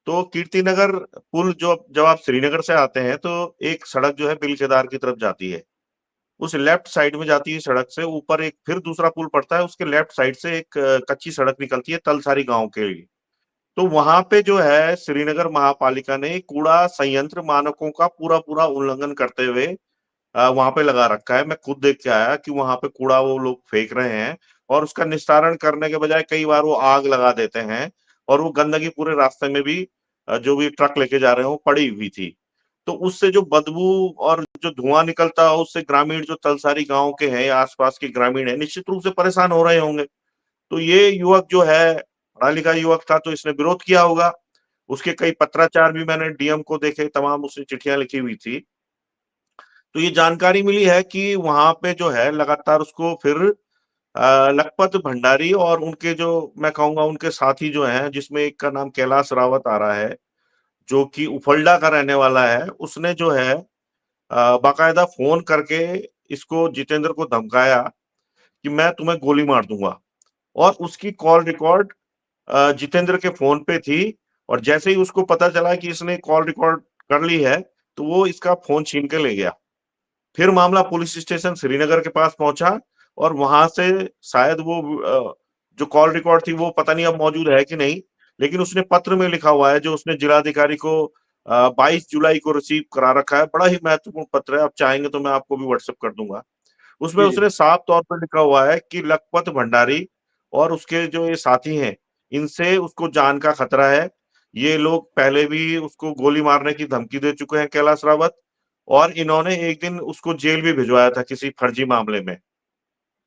तो कीर्तिनगर पुल जो जब आप श्रीनगर से आते हैं तो एक सड़क जो है बिलकेदार की तरफ जाती है, उस लेफ्ट साइड में जाती है सड़क से ऊपर एक फिर दूसरा पुल पड़ता है, उसके लेफ्ट साइड से एक कच्ची सड़क निकलती है तलसारी गांव के लिए। तो वहां पे जो है श्रीनगर महापालिका ने कूड़ा संयंत्र मानकों का पूरा पूरा उल्लंघन करते हुए वहां पे लगा रखा है। मैं खुद देख के आया कि वहां पे कूड़ा वो लोग फेंक रहे हैं और उसका निस्तारण करने के बजाय कई बार वो आग लगा देते हैं और वो गंदगी पूरे रास्ते में भी जो भी ट्रक लेके जा रहे हो पड़ी हुई थी। तो उससे जो बदबू और जो धुआं निकलता है उससे ग्रामीण जो तलसारी गांव के हैं या आसपास के ग्रामीण है निश्चित रूप से परेशान हो रहे होंगे। तो ये युवक जो है पढ़ा लिखा युवक था, तो इसने विरोध किया होगा। उसके कई पत्राचार भी मैंने डीएम को देखे, तमाम उसने चिट्ठियां लिखी हुई थी। तो ये जानकारी मिली है कि वहां पे जो है लगातार उसको फिर लखपत भंडारी और उनके जो मैं कहूंगा उनके साथी जो हैं, जिसमें एक का नाम कैलाश रावत आ रहा है जो कि उफल्डा का रहने वाला है, उसने जो है बाकायदा फोन करके इसको जितेंद्र को धमकाया कि मैं तुम्हें गोली मार दूंगा। और उसकी कॉल रिकॉर्ड जितेंद्र के फोन पे थी और जैसे ही उसको पता चला कि इसने कॉल रिकॉर्ड कर ली है तो वो इसका फोन छीन के ले गया। फिर मामला पुलिस स्टेशन श्रीनगर के पास पहुंचा और वहां से शायद वो जो कॉल रिकॉर्ड थी वो पता नहीं अब मौजूद है कि नहीं, लेकिन उसने पत्र में लिखा हुआ है जो उसने जिलाधिकारी को 22 जुलाई को रिसीव करा रखा है। बड़ा ही महत्वपूर्ण पत्र है, आप चाहेंगे तो मैं आपको भी व्हाट्सएप कर दूंगा। उसमें जी उसने साफ तौर पर लिखा हुआ है कि लखपत भंडारी और उसके जो ये साथी हैं, इनसे उसको जान का खतरा है। ये लोग पहले भी उसको गोली मारने की धमकी दे चुके हैं कैलाश रावत, और इन्होंने एक दिन उसको जेल भी भिजवाया था किसी फर्जी मामले में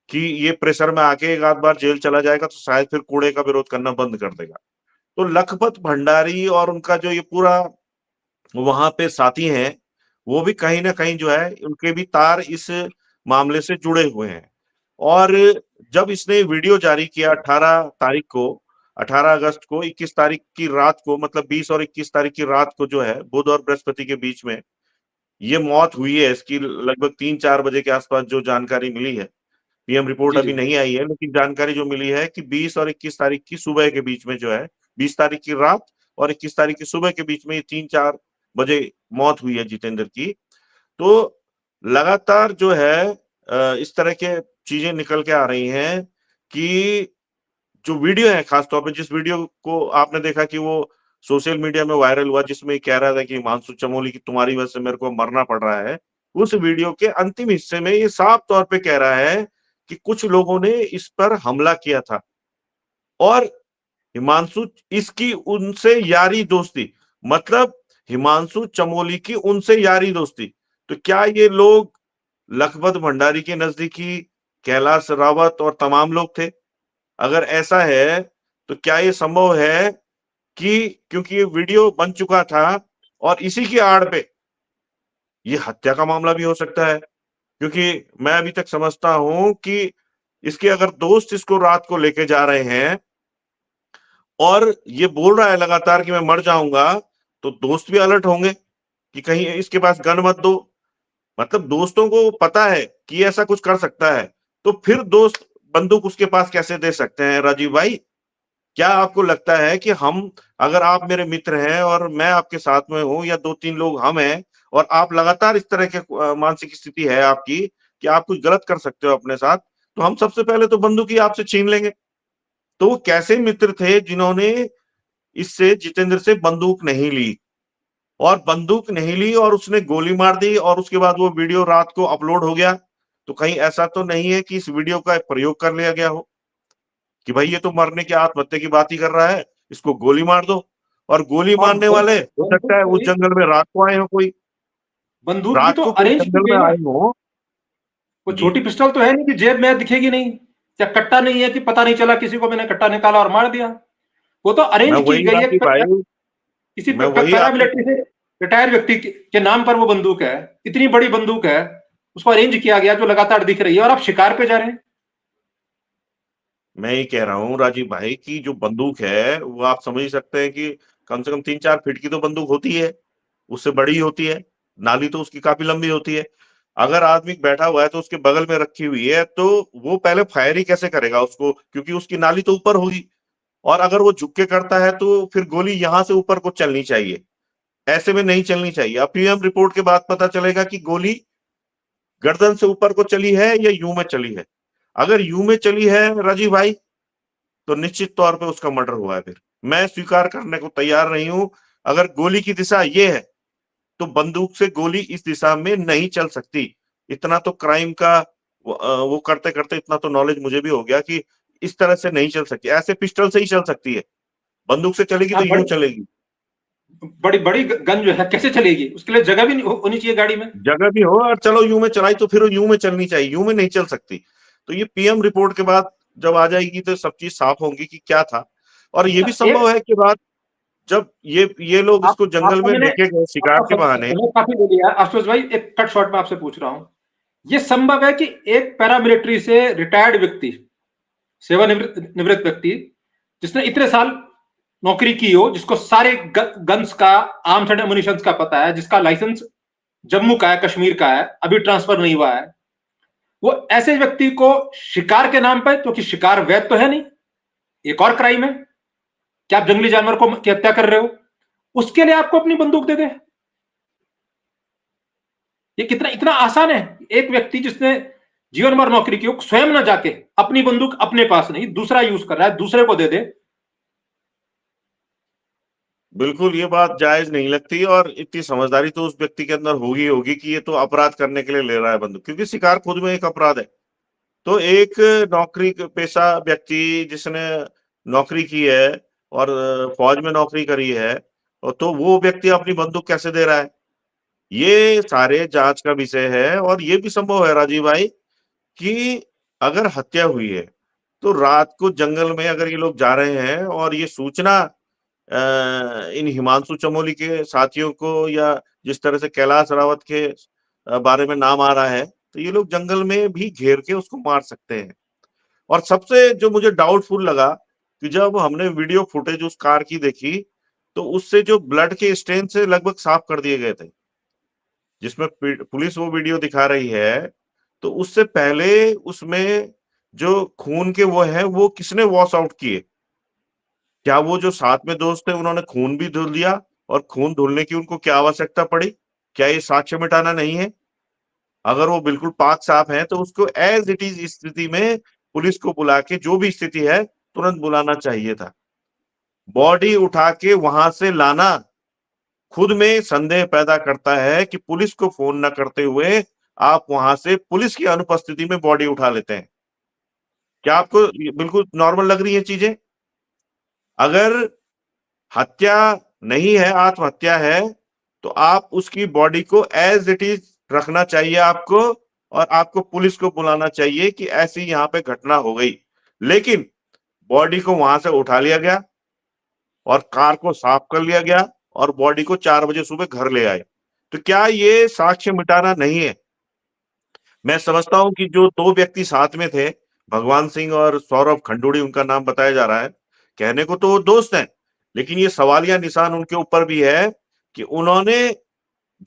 कि ये प्रेशर में आके एक आध बार जेल चला जाएगा तो शायद फिर कूड़े का विरोध करना बंद कर देगा। तो लखपत भंडारी और उनका जो ये पूरा वहां पे साथी हैं, वो भी कहीं ना कहीं जो है उनके भी तार इस मामले से जुड़े हुए हैं। और जब इसने वीडियो जारी किया 18 तारीख को, 18 अगस्त को, 21 तारीख की रात को, मतलब 20 और 21 तारीख की रात को जो है बुध और बृहस्पति के बीच में ये मौत हुई है इसकी, लगभग 3-4 बजे के आसपास जो जानकारी मिली है। पीएम रिपोर्ट जी अभी जी नहीं आई है, लेकिन जानकारी जो मिली है कि 20 और 21 तारीख की सुबह के बीच में जो है, 20 तारीख की रात और 21 तारीख की सुबह के बीच में ये 3-4 बजे मौत हुई है जितेंद्र की। तो लगातार जो है इस तरह के चीजें निकल के आ रही हैं कि जो वीडियो है, खासतौर पे जिस वीडियो को आपने देखा कि वो सोशल मीडिया में वायरल हुआ, जिसमें कह रहा था कि हिमांशु चमोली की तुम्हारी वजह से मेरे को मरना पड़ रहा है, उस वीडियो के अंतिम हिस्से में ये साफ तौर पे कह रहा है कि कुछ लोगों ने इस पर हमला किया था और हिमांशु इसकी उनसे यारी दोस्ती, मतलब हिमांशु चमोली की उनसे यारी दोस्ती। तो क्या ये लोग लखपत भंडारी के नजदीकी कैलाश रावत और तमाम लोग थे? अगर ऐसा है तो क्या ये संभव है कि क्योंकि ये वीडियो बन चुका था और इसी की आड़ पे ये हत्या का मामला भी हो सकता है? क्योंकि मैं अभी तक समझता हूं कि इसके अगर दोस्त इसको रात को लेके जा रहे हैं और ये बोल रहा है लगातार कि मैं मर जाऊंगा, तो दोस्त भी अलर्ट होंगे कि कहीं इसके पास गन मत दो। मतलब दोस्तों को पता है कि ऐसा कुछ कर सकता है, तो फिर दोस्त बंदूक उसके पास कैसे दे सकते हैं? राजीव भाई, क्या आपको लगता है कि हम, अगर आप मेरे मित्र हैं और मैं आपके साथ में हूं या 2-3 लोग हम हैं और आप लगातार इस तरह के मानसिक स्थिति है आपकी कि आप कुछ गलत कर सकते हो अपने साथ, तो हम सबसे पहले तो बंदूक ही आपसे छीन लेंगे। तो वो कैसे मित्र थे जिन्होंने इससे जितेंद्र से बंदूक नहीं ली, और बंदूक नहीं ली और उसने गोली मार दी और उसके बाद वो वीडियो रात को अपलोड हो गया। तो कहीं ऐसा तो नहीं है कि इस वीडियो का प्रयोग कर लिया गया हो कि भाई ये तो मरने की आत्महत्या की बात ही कर रहा है, इसको गोली मार दो। और गोली और मारने वाले हो सकता है उस बंदूक जंगल में रात को आए हो, कोई बंदूक भी रात तो को कोई अरेंज की जंगल गई में ना। आए हो। वो जी, छोटी पिस्टल तो है नहीं कि जेब में दिखेगी नहीं, या कट्टा नहीं है कि पता नहीं चला किसी को मैंने कट्टा निकाला और मार दिया। वो तो मैं अरेंज की वही गई है, राजीव भाई, किसी मैं वही आपको, पैरामिलिट्री से रिटायर्ड व्यक्ति के नाम पर वो बंदूक है, इतनी बड़ी बंदूक है, उसको अरेंज किया गया जो लगातार दिख रही है, और आप शिकार पे जा रहे हैं। मैं ये कह रहा हूँ राजीव भाई की जो बंदूक है वो आप समझ ही सकते हैं कि कम से कम 3-4 फीट की तो बंदूक होती है, उससे बड़ी होती है, नाली तो उसकी काफी लंबी होती है। अगर आदमी बैठा हुआ है तो उसके बगल में रखी हुई है, तो वो पहले फायर ही कैसे करेगा उसको, क्योंकि उसकी नाली तो ऊपर होगी। और अगर वो झुक के करता है तो फिर गोली यहां से ऊपर को चलनी चाहिए, ऐसे में नहीं चलनी चाहिए। अब पीएम रिपोर्ट के बाद पता चलेगा कि गोली गर्दन से ऊपर को चली है या यू में चली है। अगर यू में चली है राजीव भाई, तो निश्चित तौर पे उसका मर्डर हुआ है। फिर मैं स्वीकार करने को तैयार नहीं हूं। अगर गोली की दिशा ये है तो बंदूक से गोली इस दिशा में नहीं चल सकती। इतना तो क्राइम का वो करते करते इतना तो नॉलेज मुझे भी हो गया कि इस तरह से नहीं चल सकती, ऐसे पिस्टल से ही चल सकती है। बंदूक से चलेगी तो आप यूं चलेगी। बड़ी बड़ी गन जो है कैसे चलेगी, उसके लिए जगह भी होनी चाहिए गाड़ी में। जगह भी हो और चलो यूं में चलाई तो फिर यूं में चलनी चाहिए, यूं में नहीं चल सकती। तो ये पीएम रिपोर्ट के बाद जब आ जाएगी तो सब चीज साफ होंगी कि क्या था। और ये भी एक संभव है कि रात जब ये लोग आप इसको जंगल आपको में मैंने लेके गए शिकार आपका के बहाने। समय काफी ले लिया आशुतोष भाई, एक कट शॉर्ट में आपसे पूछ रहा हूं। ये संभव है कि एक पैरामिलिट्री से रिटायर्ड व्यक्ति, सेवानिवृत्त व्यक्ति, जिसने इतने साल नौकरी की हो, जिसको सारे गन्स का, आर्म्स एंड एमुनिशंस का पता है, जिसका लाइसेंस जम्मू का है, कश्मीर का है, अभी ट्रांसफर नहीं हुआ है, वो ऐसे व्यक्ति को शिकार के नाम पर, क्योंकि शिकार वैध तो है नहीं, एक और क्राइम है कि आप जंगली जानवर को की हत्या कर रहे हो, उसके लिए आपको अपनी बंदूक दे दे। ये कितना इतना आसान है। एक व्यक्ति जिसने जीवन भर नौकरी की हो, स्वयं ना जाके अपनी बंदूक अपने पास नहीं, दूसरा यूज कर रहा है, दूसरे को दे दे। बिल्कुल ये बात जायज नहीं लगती, और इतनी समझदारी तो उस व्यक्ति के अंदर होगी होगी कि ये तो अपराध करने के लिए ले रहा है बंदूक, क्योंकि शिकार खुद में एक अपराध है। तो एक नौकरी पेशा व्यक्ति जिसने नौकरी की है और फौज में नौकरी करी है, और तो वो व्यक्ति अपनी बंदूक कैसे दे रहा है, ये सारे जांच का विषय है। और ये भी संभव है राजीव भाई कि अगर हत्या हुई है तो रात को जंगल में अगर ये लोग जा रहे हैं और ये सूचना इन हिमांशु चमोली के साथियों को, या जिस तरह से कैलाश रावत के बारे में नाम आ रहा है, तो ये लोग जंगल में भी घेर के उसको मार सकते हैं। और सबसे जो मुझे डाउटफुल लगा कि जब हमने वीडियो फुटेज उस कार की देखी, तो उससे जो ब्लड के स्टेन से लगभग साफ कर दिए गए थे, जिसमें पुलिस वो वीडियो दिखा रही है, तो उससे पहले उसमें जो खून के वो है वो किसने वॉश आउट किए? क्या वो जो साथ में दोस्त थे उन्होंने खून भी धुल दिया? और खून धुलने की उनको क्या आवश्यकता पड़ी? क्या ये साक्ष्य मिटाना नहीं है? अगर वो बिल्कुल पाक साफ है तो उसको एज इट इज स्थिति में पुलिस को बुला के, जो भी स्थिति है तुरंत बुलाना चाहिए था। बॉडी उठा के वहां से लाना खुद में संदेह पैदा करता है कि पुलिस को फोन न करते हुए आप वहां से पुलिस की अनुपस्थिति में बॉडी उठा लेते हैं। क्या आपको बिल्कुल नॉर्मल लग रही है चीजें? अगर हत्या नहीं है, आत्महत्या है, तो आप उसकी बॉडी को एज इट इज रखना चाहिए आपको, और आपको पुलिस को बुलाना चाहिए कि ऐसी यहाँ पे घटना हो गई। लेकिन बॉडी को वहां से उठा लिया गया और कार को साफ कर लिया गया और बॉडी को 4 बजे सुबह घर ले आए। तो क्या ये साक्ष्य मिटाना नहीं है? मैं समझता हूं कि जो 2 व्यक्ति साथ में थे, भगवान सिंह और सौरभ खंडूड़ी उनका नाम बताया जा रहा है, कहने को तो वो दोस्त हैं, लेकिन ये सवालिया निशान उनके ऊपर भी है कि उन्होंने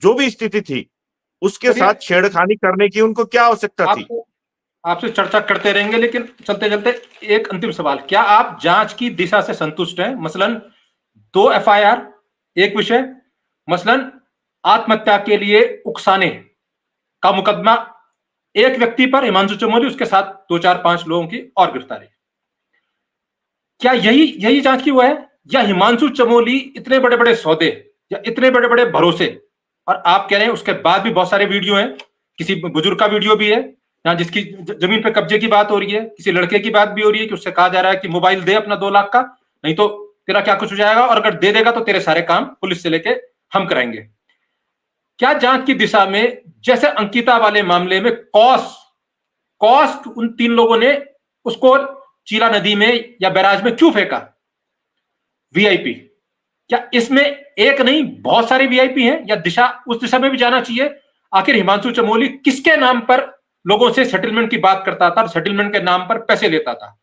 जो भी स्थिति थी उसके चलिए, साथ छेड़खानी करने की उनको क्या आवश्यकता थी? आपसे आपसे चर्चा करते रहेंगे, लेकिन चलते चलते एक अंतिम सवाल, क्या आप जांच की दिशा से संतुष्ट हैं? मसलन 2 एफआईआर, एक विषय, मसलन आत्महत्या के लिए उकसाने का मुकदमा एक व्यक्ति पर, हिमांशु चमोली, उसके साथ 2 4 5 लोगों की और गिरफ्तारी। क्या यही यही जांच की हुआ है, या हिमांशु चमोली इतने बड़े बड़े सौदे या इतने बड़े बड़े भरोसे, और आप कह रहे हैं उसके बाद भी बहुत सारे वीडियो हैं, किसी बुजुर्ग का वीडियो भी है यहाँ जिसकी जमीन पे कब्जे की बात हो रही है, किसी लड़के की बात भी हो रही है कि उससे कहा जा रहा है कि मोबाइल दे अपना 2 लाख का, नहीं तो तेरा क्या कुछ हो जाएगा, और अगर दे देगा तो तेरे सारे काम पुलिस से लेके हम कराएंगे। क्या जांच की दिशा में, जैसे अंकिता वाले मामले में कॉस्ट उन 3 लोगों ने उसको चीला नदी में या बैराज में क्यों फेंका, वीआईपी, क्या इसमें एक नहीं बहुत सारे वीआईपी हैं, या दिशा उस दिशा में भी जाना चाहिए? आखिर हिमांशु चमोली किसके नाम पर लोगों से सेटलमेंट की बात करता था और सेटलमेंट के नाम पर पैसे लेता था?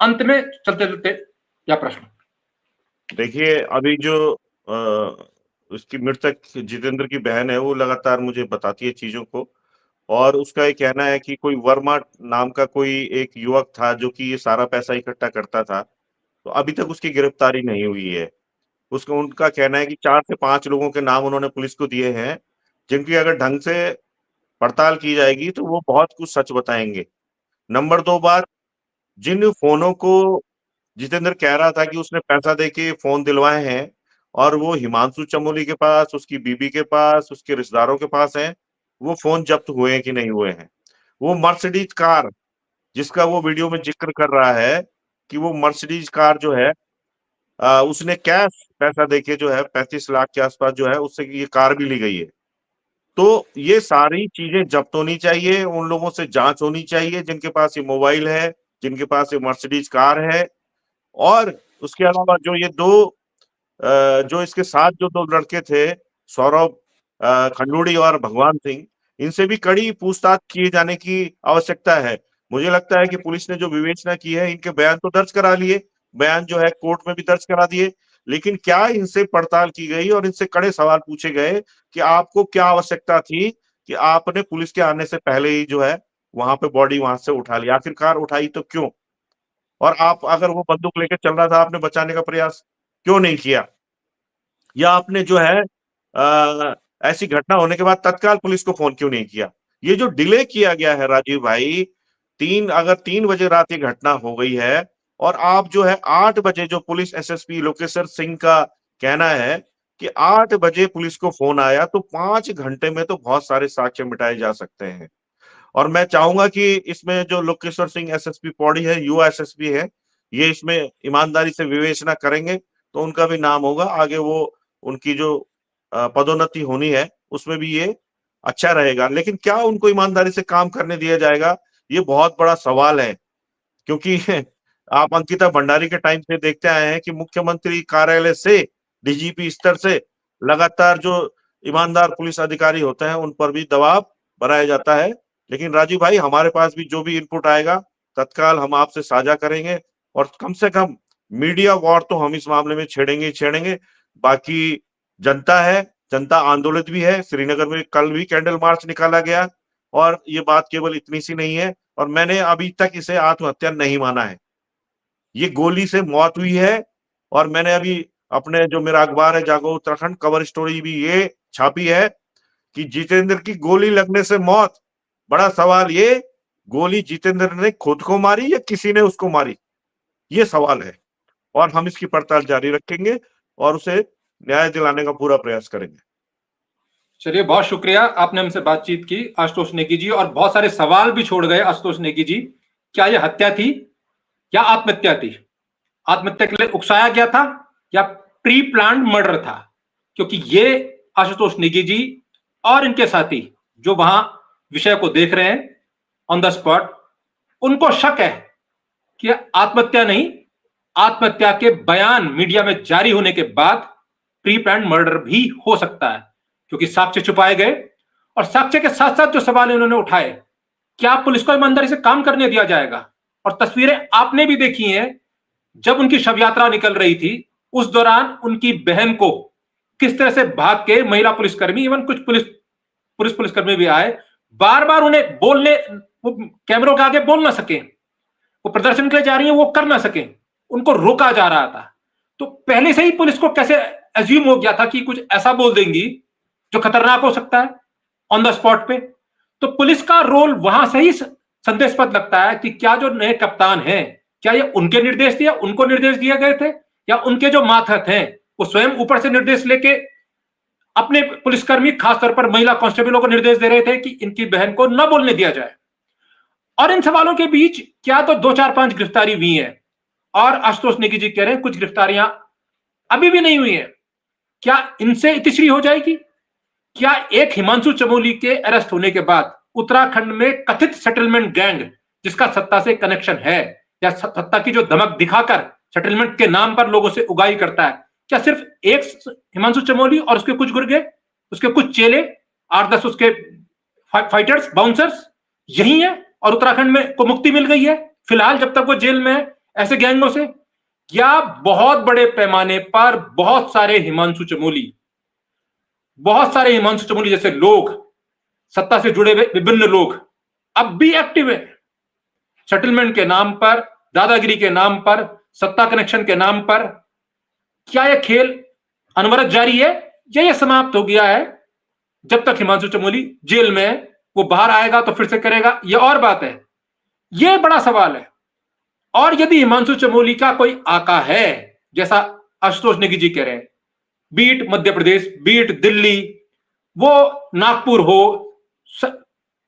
अंत में चलते चलते या प्रश्न देखिए, अभी जो उसकी मृतक जितेंद्र की बहन है वो लगातार मुझे बताती है चीजों को, और उसका ये कहना है कि कोई वर्मा नाम का कोई एक युवक था जो कि ये सारा पैसा इकट्ठा करता था, तो अभी तक उसकी गिरफ्तारी नहीं हुई है। उसका उनका कहना है कि 4 से 5 लोगों के नाम उन्होंने पुलिस को दिए हैं, जिनकी अगर ढंग से पड़ताल की जाएगी तो वो बहुत कुछ सच बताएंगे। नंबर 2 बात, जिन फोनों को जितेंद्र कह रहा था कि उसने पैसा देके फोन दिलवाए हैं, और वो हिमांशु चमोली के पास, उसकी बीबी के पास, उसके रिश्तेदारों के पास हैं, वो फोन जब्त हुए हैं कि नहीं हुए हैं। वो मर्सिडीज कार जिसका वो वीडियो में जिक्र कर रहा है कि वो मर्सिडीज कार जो है उसने कैश पैसा देके जो है 35 लाख के आसपास जो है उससे ये कार भी ली गई है। तो ये सारी चीजें जब्त होनी चाहिए, उन लोगों से जांच होनी चाहिए जिनके पास ये मोबाइल है, जिनके पास ये मर्सिडीज कार है। और उसके अलावा जो ये जो इसके साथ जो 2 लड़के थे, सौरभ खंडूड़ी और भगवान सिंह, इनसे भी कड़ी पूछताछ किए जाने की आवश्यकता है। मुझे लगता है कि पुलिस ने जो विवेचना की है, इनके बयान तो दर्ज करा लिए, बयान जो है कोर्ट में भी दर्ज करा दिए, लेकिन क्या इनसे पड़ताल की गई और इनसे कड़े सवाल पूछे गए कि आपको क्या आवश्यकता थी कि आपने पुलिस के आने से पहले ही जो है वहां पे बॉडी वहां से उठा ली, आखिरकार उठाई तो क्यों? और आप अगर वो बंदूक लेके चल रहा था, आपने बचाने का प्रयास क्यों नहीं किया? या आपने जो है ऐसी घटना होने के बाद तत्काल पुलिस को फोन क्यों नहीं किया? ये जो डिले किया गया है राजीव भाई, 3 बजे रात ये घटना हो गई है, और आप जो है 8 बजे, जो पुलिस एसएसपी लोकेश्वर सिंह का कहना है कि 8 बजे पुलिस को फोन आया, तो 5 घंटे में तो बहुत सारे साक्ष्य मिटाए जा सकते हैं। और मैं चाहूंगा कि इसमें जो लोकेश्वर सिंह एसएसपी पौड़ी है, युवा एसएसपी है, ये इसमें ईमानदारी से विवेचना करेंगे तो उनका भी नाम होगा आगे, वो उनकी जो पदोन्नति होनी है उसमें भी ये अच्छा रहेगा। लेकिन क्या उनको ईमानदारी से काम करने दिया जाएगा, ये बहुत बड़ा सवाल है। क्योंकि आप अंकिता भंडारी के टाइम से देखते आए हैं कि मुख्यमंत्री कार्यालय से, डीजीपी स्तर से लगातार जो ईमानदार पुलिस अधिकारी होते हैं उन पर भी दबाव बनाया जाता है। लेकिन राजीव भाई, हमारे पास भी जो भी इनपुट आएगा तत्काल हम आपसे साझा करेंगे, और कम से कम मीडिया वॉर तो हम इस मामले में छेड़ेंगे ही छेड़ेंगे। बाकी जनता है, जनता आंदोलित भी है। श्रीनगर में कल भी कैंडल मार्च निकाला गया, और ये बात केवल इतनी सी नहीं है, और मैंने अभी तक इसे आत्महत्या नहीं माना है, ये गोली से मौत हुई है। और मैंने अभी अपने जो मेरा अखबार है जागो उत्तराखंड, कवर स्टोरी भी ये छापी है कि जितेंद्र की गोली लगने से मौत। बड़ा सवाल ये, गोली जितेंद्र ने खुद को मारी या किसी ने उसको मारी, ये सवाल है। और हम इसकी पड़ताल जारी रखेंगे और उसे न्याय दिलाने का पूरा प्रयास करेंगे। चलिए, बहुत शुक्रिया, आपने हमसे बातचीत की आशुतोष नेगी जी, और बहुत सारे सवाल भी छोड़ गए आशुतोष नेगी जी। क्या यह हत्या थी या आत्महत्या थी? आत्महत्या के लिए उकसाया गया था या प्री प्लान्ड मर्डर था? क्योंकि ये आशुतोष नेगी जी और इनके साथी जो वहां विषय को देख रहे हैं ऑन द स्पॉट, उनको शक है कि आत्महत्या नहीं, आत्महत्या के बयान मीडिया में जारी होने के बाद प्री प्लान्ड मर्डर भी हो सकता है, क्योंकि साक्ष्य छुपाए गए। और साक्ष्य के साथ साथ जो सवाल इन्होंने उठाए, क्या पुलिस को ईमानदारी से काम करने दिया जाएगा? और तस्वीरें आपने भी देखी हैं, जब उनकी शव यात्रा निकल रही थी उस दौरान उनकी बहन को किस तरह से भाग के महिला पुलिसकर्मी, इवन कुछ पुलिसकर्मी भी आए, बार बार उन्हें बोलने, वो कैमरों के आगे बोल ना सके, वो प्रदर्शन के लिए जा रही है वो कर ना सके, उनको रोका जा रहा था। तो पहले से ही पुलिस को कैसे अज्यूम हो गया था कि कुछ ऐसा बोल देंगी जो खतरनाक हो सकता है ऑन द स्पॉट पे? तो पुलिस का रोल वहां से ही संदेशपद लगता है कि क्या जो नए कप्तान हैं, क्या ये उनके निर्देश दिया, उनको निर्देश दिए गए थे, या उनके जो मातहत हैं वो स्वयं ऊपर से निर्देश लेके अपने पुलिसकर्मी, खासतौर पर महिला कांस्टेबलों को निर्देश दे रहे थे कि इनकी बहन को न बोलने दिया जाए? और इन सवालों के बीच क्या तो 2-4-5 गिरफ्तारी हुई है, और आशुतोष नेगी जी कह रहे हैं कुछ गिरफ्तारियां अभी भी नहीं हुई है। क्या इनसे इतिश्री हो जाएगी? क्या एक हिमांशु चमोली के अरेस्ट होने के बाद उत्तराखंड में कथित सेटलमेंट गैंग, जिसका सत्ता से कनेक्शन है या सत्ता की जो धमक दिखाकर सेटलमेंट के नाम पर लोगों से उगाही करता है, क्या सिर्फ एक हिमांशु चमोली और उसके कुछ गुर्गे, उसके कुछ चेले, 8-10 उसके फाइटर्स, बाउंसर्स यही है, और उत्तराखंड में को मुक्ति मिल गई है फिलहाल जब तक वो जेल में है ऐसे गैंगों से? या बहुत बड़े पैमाने पर बहुत सारे हिमांशु चमोली जैसे लोग, सत्ता से जुड़े हुए विभिन्न लोग अब भी एक्टिव है, सेटलमेंट के नाम पर, दादागिरी के नाम पर, सत्ता कनेक्शन के नाम पर? क्या यह खेल अनवरत जारी है या यह समाप्त हो गया है? जब तक हिमांशु चमोली जेल में है, वो बाहर आएगा तो फिर से करेगा, यह और बात है। यह बड़ा सवाल है। और यदि हिमांशु चमोली का कोई आका है, जैसा आशुतोष नेगी जी कह रहे हैं, बीट मध्य प्रदेश, बीट दिल्ली, वो नागपुर हो,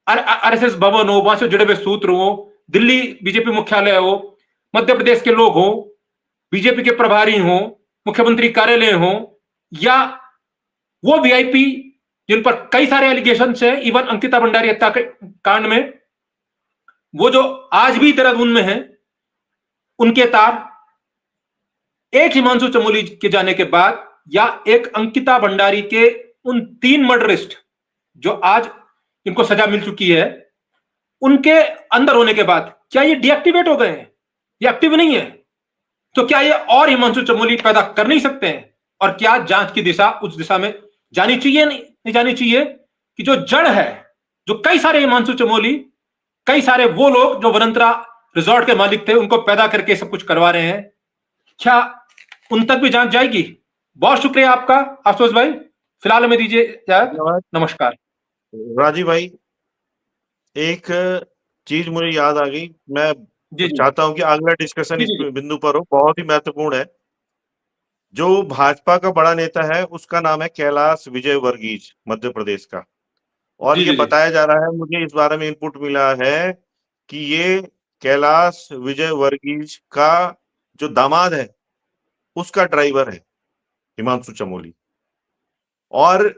आरएसएस भवन हो, वहां से जुड़े हुए सूत्र हो, दिल्ली बीजेपी मुख्यालय हो, मध्य प्रदेश के लोग हो, बीजेपी के प्रभारी हो, मुख्यमंत्री कार्यालय हो, या वो वीआईपी जिन पर कई सारे एलिगेशन है, इवन अंकिता भंडारी हत्या कांड में, वो जो आज भी देहरादून में है, उनके तार एक हिमांशु चमोली के जाने के बाद, या एक अंकिता भंडारी के उन 3 मर्डरिस्ट जो आज इनको सजा मिल चुकी है, उनके अंदर होने के बाद, क्या ये डीएक्टिवेट हो गए हैं, ये एक्टिव नहीं है? तो क्या ये और हिमांशु चमोली पैदा कर नहीं सकते हैं? और क्या जांच की दिशा उस दिशा में जानी चाहिए, नहीं जानी चाहिए कि जो जड़ है, जो कई सारे हिमांशु चमोली, कई सारे वो लोग जो वनंतरा रिजॉर्ट के मालिक थे, उनको पैदा करके सब कुछ करवा रहे हैं, क्या उन तक भी जांच जाएगी? बहुत शुक्रिया आपका आशुतोष भाई, फिलहाल हमें दीजिए इजाजत। नमस्कार। राजीव भाई, एक चीज मुझे याद आ गई, मैं चाहता हूं कि अगला डिस्कशन इस बिंदु पर हो, बहुत ही महत्वपूर्ण है। जो भाजपा का बड़ा नेता है उसका नाम है कैलाश विजयवर्गीय, मध्य प्रदेश का, और ये बताया जा रहा है, मुझे इस बारे में इनपुट मिला है कि ये कैलाश विजयवर्गीय का जो दामाद है उसका ड्राइवर है हिमांशु चमोली, और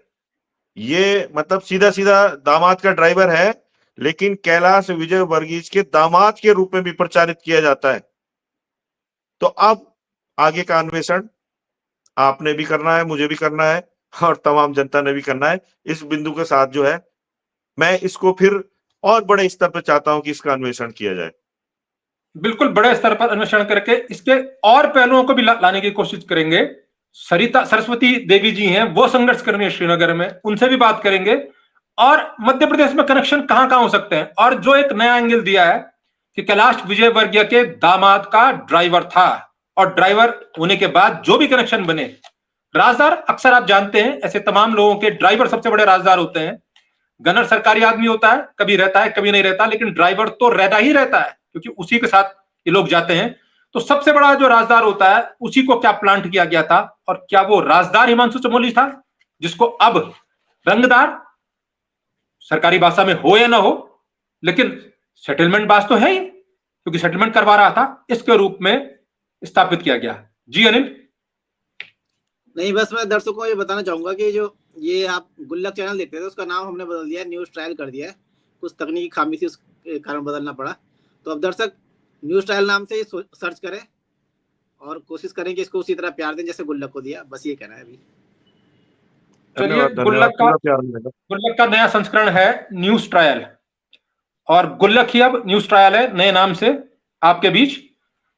ये मतलब सीधा सीधा दामाद का ड्राइवर है, लेकिन कैलाश विजयवर्गीय के दामाद के रूप में भी प्रचारित किया जाता है। तो अब आगे का अन्वेषण आपने भी करना है, मुझे भी करना है, और तमाम जनता ने भी करना है। इस बिंदु के साथ जो है, मैं इसको फिर और बड़े स्तर पर चाहता हूं कि इसका अन्वेषण किया जाए। बिल्कुल बड़े स्तर पर अन्वेषण करके इसके और पहलुओं को भी लाने की कोशिश करेंगे। सरिता सरस्वती देवी जी हैं, वो संघर्ष कर रही है श्रीनगर में, उनसे भी बात करेंगे, और मध्य प्रदेश में कनेक्शन कहां कहां हो सकते हैं। और जो एक नया एंगल दिया है कि कैलाश विजयवर्गीय के दामाद का ड्राइवर था, और ड्राइवर होने के बाद जो भी कनेक्शन बने, राजदार अक्सर आप जानते हैं, ऐसे तमाम लोगों के ड्राइवर सबसे बड़े राजदार होते हैं। गनर सरकारी आदमी होता है, कभी रहता है कभी नहीं रहता, लेकिन ड्राइवर तो रहता ही रहता है, क्योंकि उसी के साथ ये लोग जाते हैं। तो सबसे बड़ा जो राजदार होता है, उसी को क्या प्लांट किया गया था, और क्या वो राजदार हिमांशु चमोली था, जिसको अब रंगदार, सरकारी भाषा में हो या ना हो, लेकिन सेटलमेंट बास तो है ही, क्योंकि सेटलमेंट करवा रहा था, इसके रूप में स्थापित किया गया। जी अनिल। नहीं, बस मैं दर्शकों को ये बताना चाहूंगा कि जो ये आप गुल्लक चैनल देखते थे, उसका नाम हमने बदल दिया है, न्यूज ट्रायल कर दिया है। कुछ तकनीकी खामी थी, उसके कारण बदलना पड़ा। तो अब दर्शक न्यूज ट्रायल नाम से सर्च करें और कोशिश करें कि इसको उसी तरह प्यार दें जैसे गुल्लक को दिया। बस ये कहना है अभी। चलिए, गुल्लक का नया संस्करण है न्यूज ट्रायल, और गुल्लक ही अब न्यूज ट्रायल है नए नाम से आपके बीच।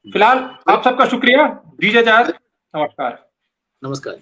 फिलहाल आप सबका शुक्रिया, दीजिए इजाजत। नमस्कार। नमस्कार।